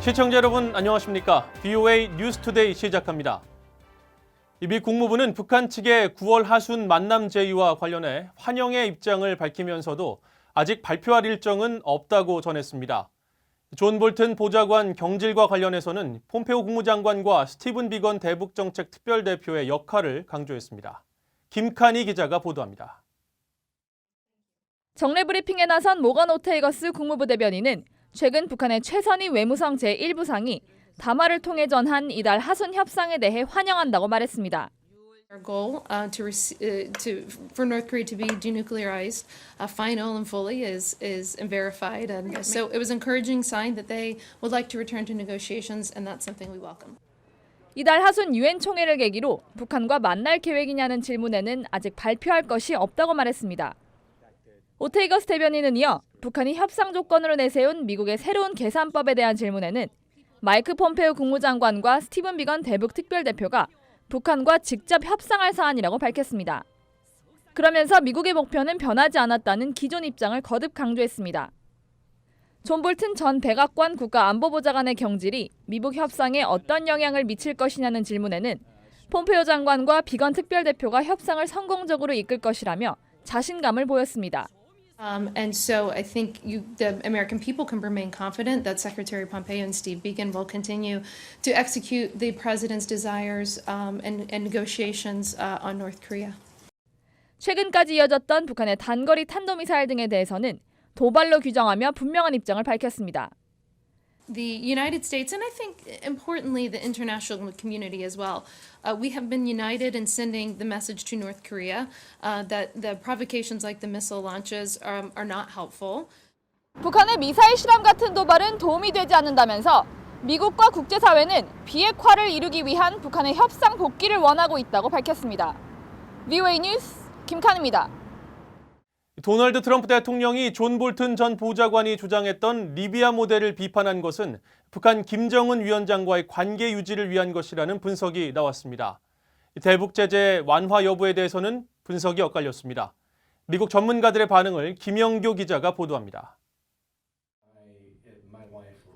시청자 여러분 안녕하십니까? VOA 뉴스투데이 시작합니다. 미 국무부는 북한 측의 9월 하순 만남 제의와 관련해 환영의 입장을 밝히면서도 아직 발표할 일정은 없다고 전했습니다. 존 볼튼 보좌관 경질과 관련해서는 폼페오 국무장관과 스티븐 비건 대북정책 특별대표의 역할을 강조했습니다. 김칸희 기자가 보도합니다. 정례 브리핑에 나선 모건 오테이거스 국무부 대변인은 최근 북한의 최선희 외무성 제1부상이 담화를 통해 전한 이달 하순 협상에 대해 환영한다고 말했습니다. Our goal for North Korea to be denuclearized, final and fully, is verified, and so it was an encouraging sign that they would like to return to negotiations, and that's something we welcome. 이달 하순 유엔 총회를 계기로 북한과 만날 계획이냐는 질문에는 아직 발표할 것이 없다고 말했습니다. 오테이거스 대변인은 이어 북한이 협상 조건으로 내세운 미국의 새로운 계산법에 대한 질문에는 마이크 폼페오 국무장관과 스티븐 비건 대북 특별대표가 북한과 직접 협상할 사안이라고 밝혔습니다. 그러면서 미국의 목표는 변하지 않았다는 기존 입장을 거듭 강조했습니다. 존 볼튼 전 백악관 국가안보보좌관의 경질이 미북 협상에 어떤 영향을 미칠 것이냐는 질문에는 폼페오 장관과 비건 특별대표가 협상을 성공적으로 이끌 것이라며 자신감을 보였습니다. And so I think the American people can remain confident that Secretary Pompeo and Steve Biegun will continue to execute the president's desires and negotiations on North Korea. 최근까지 이어졌던 북한의 단거리 탄도미사일 등에 대해서는 도발로 규정하며 분명한 입장을 밝혔습니다. The United States, and I think importantly the international community as well, we have been united in sending the message to North Korea that the provocations like the missile launches are not helpful. 북한의 미사일 실험 같은 도발은 도움이 되지 않는다면서 미국과 국제사회는 비핵화를 이루기 위한 북한의 협상 복귀를 원하고 있다고 밝혔습니다. VOA 뉴스 김칸입니다. 도널드 트럼프 대통령이 존 볼튼 전 보좌관이 주장했던 리비아 모델을 비판한 것은 북한 김정은 위원장과의 관계 유지를 위한 것이라는 분석이 나왔습니다. 대북 제재 완화 여부에 대해서는 분석이 엇갈렸습니다. 미국 전문가들의 반응을 김영교 기자가 보도합니다.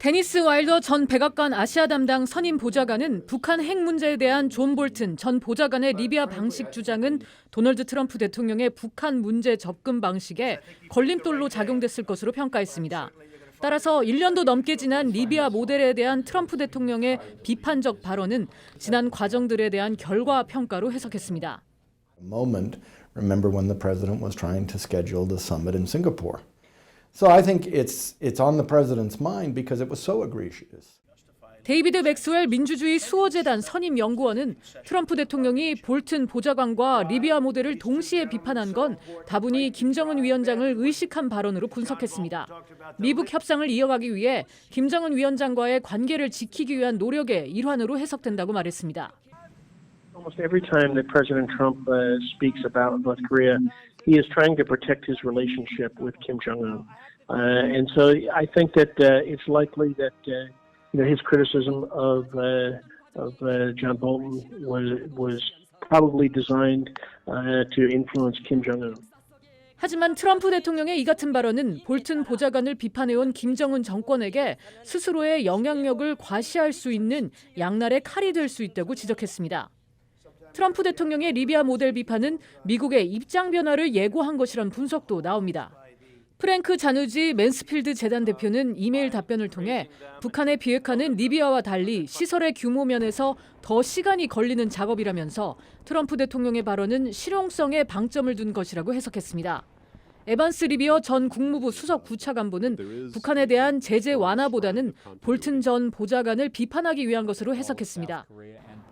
데니스 와일더 전 백악관 아시아 담당 선임 보좌관은 북한 핵 문제에 대한 존 볼튼 전 보좌관의 리비아 방식 주장은 도널드 트럼프 대통령의 북한 문제 접근 방식에 걸림돌로 작용됐을 것으로 평가했습니다. 따라서 1년도 넘게 지난 리비아 모델에 대한 트럼프 대통령의 비판적 발언은 지난 과정들에 대한 결과 평가로 해석했습니다. Remember when the president was trying to schedule the summit in Singapore. So I think it's on the president's mind because it was so egregious. 데이비드 맥스웰 민주주의 수호재단 선임 연구원은 트럼프 대통령이 볼튼 보좌관과 리비아 모델을 동시에 비판한 건 다분히 김정은 위원장을 의식한 발언으로 분석했습니다. 미북 협상을 이어가기 위해 김정은 위원장과의 관계를 지키기 위한 노력의 일환으로 해석된다고 말했습니다. Almost every time that President Trump speaks about North Korea, he is trying to protect his relationship with Kim Jong-un. And so I think that it's likely that his criticism of John Bolton was probably designed to influence Kim Jong-un. 하지만 트럼프 대통령의 이 같은 발언은 볼튼 보좌관을 비판해온 김정은 정권에게 스스로의 영향력을 과시할 수 있는 양날의 칼이 될 수 있다고 지적했습니다. 트럼프 대통령의 리비아 모델 비판은 미국의 입장 변화를 예고한 것이란 분석도 나옵니다. 프랭크 자누지 맨스필드 재단 대표는 이메일 답변을 통해 북한의 비핵화는 리비아와 달리 시설의 규모 면에서 더 시간이 걸리는 작업이라면서 트럼프 대통령의 발언은 실용성에 방점을 둔 것이라고 해석했습니다. 에반스 리비어 전 국무부 수석 부차관보는 북한에 대한 제재 완화보다는 볼튼 전 보좌관을 비판하기 위한 것으로 해석했습니다.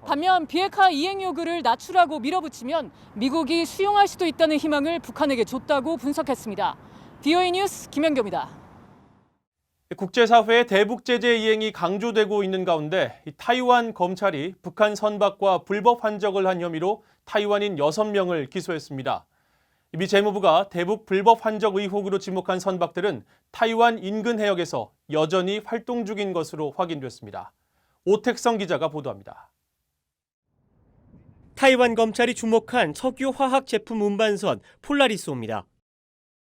반면 비핵화 이행 요구를 낮추라고 밀어붙이면 미국이 수용할 수도 있다는 희망을 북한에게 줬다고 분석했습니다. VOA 뉴스 김영교입니다. 국제사회의 대북 제재 이행이 강조되고 있는 가운데 타이완 검찰이 북한 선박과 불법 환적을 한 혐의로 타이완인 6명을 기소했습니다. 미 재무부가 대북 불법 환적 의혹으로 지목한 선박들은 타이완 인근 해역에서 여전히 활동 중인 것으로 확인됐습니다. 오택성 기자가 보도합니다. 타이완 검찰이 주목한 석유 화학 제품 운반선 폴라리스호입니다.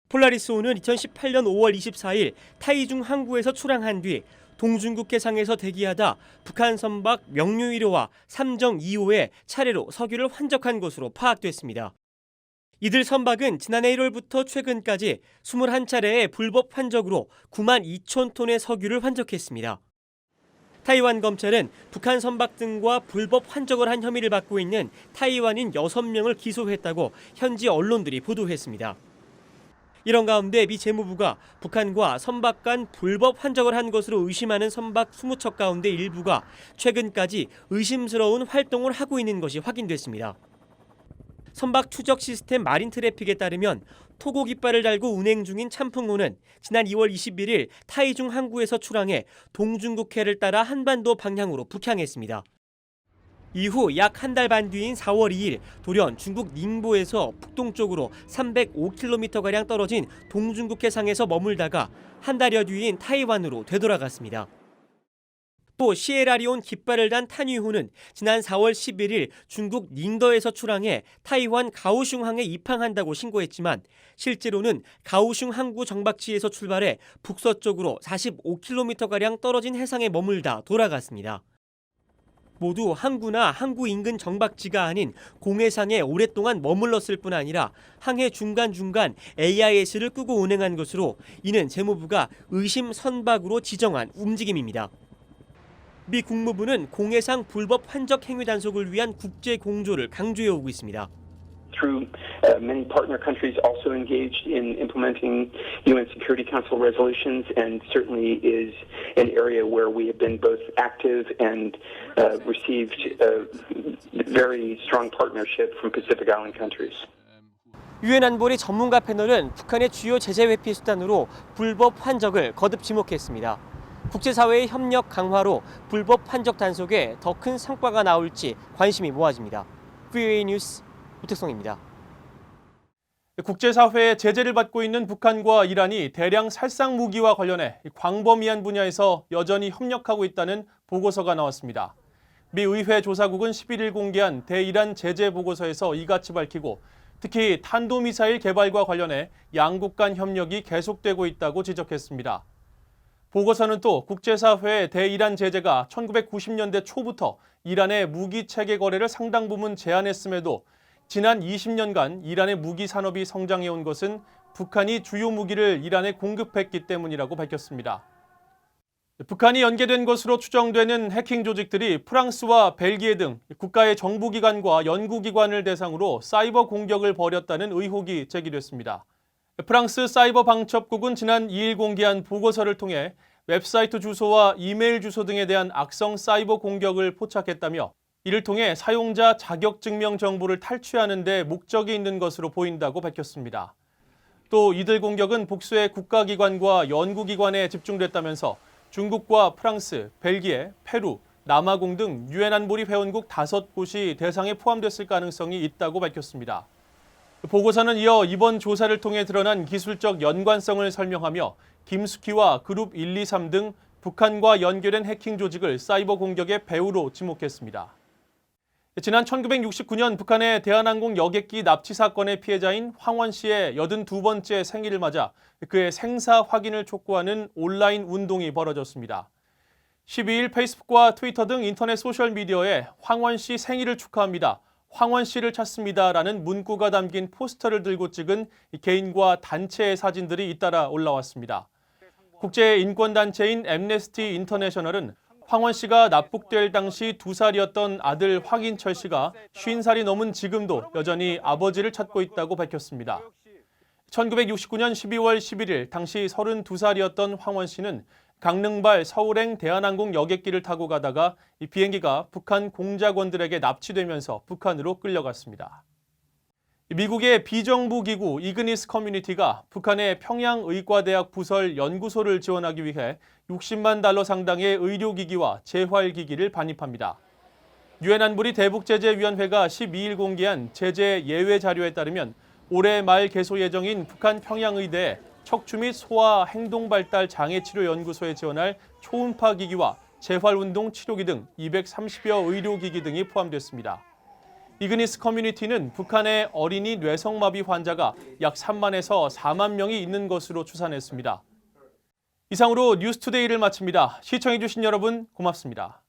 폴라리스호는 2018년 5월 24일 타이중 항구에서 출항한 뒤 동중국 해상에서 대기하다 북한 선박 명류 1호와 삼정 2호에 차례로 석유를 환적한 것으로 파악됐습니다. 이들 선박은 지난해 1월부터 최근까지 21차례의 불법 환적으로 9만 2천 톤의 석유를 환적했습니다. 타이완 검찰은 북한 선박 등과 불법 환적을 한 혐의를 받고 있는 타이완인 6명을 기소했다고 현지 언론들이 보도했습니다. 이런 가운데 미 재무부가 북한과 선박 간 불법 환적을 한 것으로 의심하는 선박 20척 가운데 일부가 최근까지 의심스러운 활동을 하고 있는 것이 확인됐습니다. 선박 추적 시스템 마린 트래픽에 따르면 토고 깃발을 달고 운행 중인 참풍호는 지난 2월 21일 타이중 항구에서 출항해 동중국해를 따라 한반도 방향으로 북향했습니다. 이후 약 한 달 반 뒤인 4월 2일 돌연 중국 닝보에서 북동쪽으로 305km가량 떨어진 동중국해상에서 머물다가 한 달여 뒤인 타이완으로 되돌아갔습니다. 또 시에라리온 깃발을 단 탄휘호는 지난 4월 11일 중국 닝더에서 출항해 타이완 가오슝항에 입항한다고 신고했지만 실제로는 가오슝 항구 정박지에서 출발해 북서쪽으로 45km가량 떨어진 해상에 머물다 돌아갔습니다. 모두 항구나 항구 인근 정박지가 아닌 공해상에 오랫동안 머물렀을 뿐 아니라 항해 중간중간 AIS를 끄고 운행한 것으로 이는 재무부가 의심 선박으로 지정한 움직임입니다. 미 국무부는 공해상 불법 환적 행위 단속을 위한 국제 공조를 강조해오고 있습니다. Through many partner countries also engaged in implementing UN Security Council resolutions, and certainly is an area where we have been both active and received very strong partnership from Pacific Island countries. 유엔 안보리 전문가 패널은 북한의 주요 제재 회피 수단으로 불법 환적을 거듭 지목했습니다. 국제사회의 협력 강화로 불법 환적 단속에 더 큰 성과가 나올지 관심이 모아집니다. VOA 뉴스 우택성입니다. 국제사회의 제재를 받고 있는 북한과 이란이 대량 살상 무기와 관련해 광범위한 분야에서 여전히 협력하고 있다는 보고서가 나왔습니다. 미 의회 조사국은 11일 공개한 대이란 제재 보고서에서 이같이 밝히고 특히 탄도미사일 개발과 관련해 양국 간 협력이 계속되고 있다고 지적했습니다. 보고서는 또 국제사회의 대이란 제재가 1990년대 초부터 이란의 무기 체계 거래를 상당 부분 제한했음에도 지난 20년간 이란의 무기 산업이 성장해온 것은 북한이 주요 무기를 이란에 공급했기 때문이라고 밝혔습니다. 북한이 연계된 것으로 추정되는 해킹 조직들이 프랑스와 벨기에 등 국가의 정부기관과 연구기관을 대상으로 사이버 공격을 벌였다는 의혹이 제기됐습니다. 프랑스 사이버 방첩국은 지난 2일 공개한 보고서를 통해 웹사이트 주소와 이메일 주소 등에 대한 악성 사이버 공격을 포착했다며 이를 통해 사용자 자격증명 정보를 탈취하는 데 목적이 있는 것으로 보인다고 밝혔습니다. 또 이들 공격은 복수의 국가기관과 연구기관에 집중됐다면서 중국과 프랑스, 벨기에, 페루, 남아공 등 유엔 안보리 회원국 5곳이 대상에 포함됐을 가능성이 있다고 밝혔습니다. 보고서는 이어 이번 조사를 통해 드러난 기술적 연관성을 설명하며 김숙희와 그룹 123 등 북한과 연결된 해킹 조직을 사이버 공격의 배후로 지목했습니다. 지난 1969년 북한의 대한항공 여객기 납치 사건의 피해자인 황원 씨의 82번째 생일을 맞아 그의 생사 확인을 촉구하는 온라인 운동이 벌어졌습니다. 12일 페이스북과 트위터 등 인터넷 소셜미디어에 황원 씨 생일을 축하합니다. 황원 씨를 찾습니다라는 문구가 담긴 포스터를 들고 찍은 개인과 단체의 사진들이 잇따라 올라왔습니다. 국제인권단체인 앰네스티 인터내셔널은 황원 씨가 납북될 당시 2살이었던 아들 황인철 씨가 50살이 넘은 지금도 여전히 아버지를 찾고 있다고 밝혔습니다. 1969년 12월 11일 당시 32살이었던 황원 씨는 강릉발 서울행 대한항공 여객기를 타고 가다가 이 비행기가 북한 공작원들에게 납치되면서 북한으로 끌려갔습니다. 미국의 비정부 기구 이그니스 커뮤니티가 북한의 평양의과대학 부설 연구소를 지원하기 위해 $60만 상당의 의료기기와 재활기기를 반입합니다. 유엔 안보리 대북제재위원회가 12일 공개한 제재 예외 자료에 따르면 올해 말 개소 예정인 북한 평양의대에 척추 및 소아 행동발달 장애치료 연구소에 지원할 초음파 기기와 재활운동 치료기 등 230여 의료기기 등이 포함됐습니다. 이그니스 커뮤니티는 북한의 어린이 뇌성마비 환자가 약 3만에서 4만 명이 있는 것으로 추산했습니다. 이상으로 뉴스투데이를 마칩니다. 시청해주신 여러분 고맙습니다.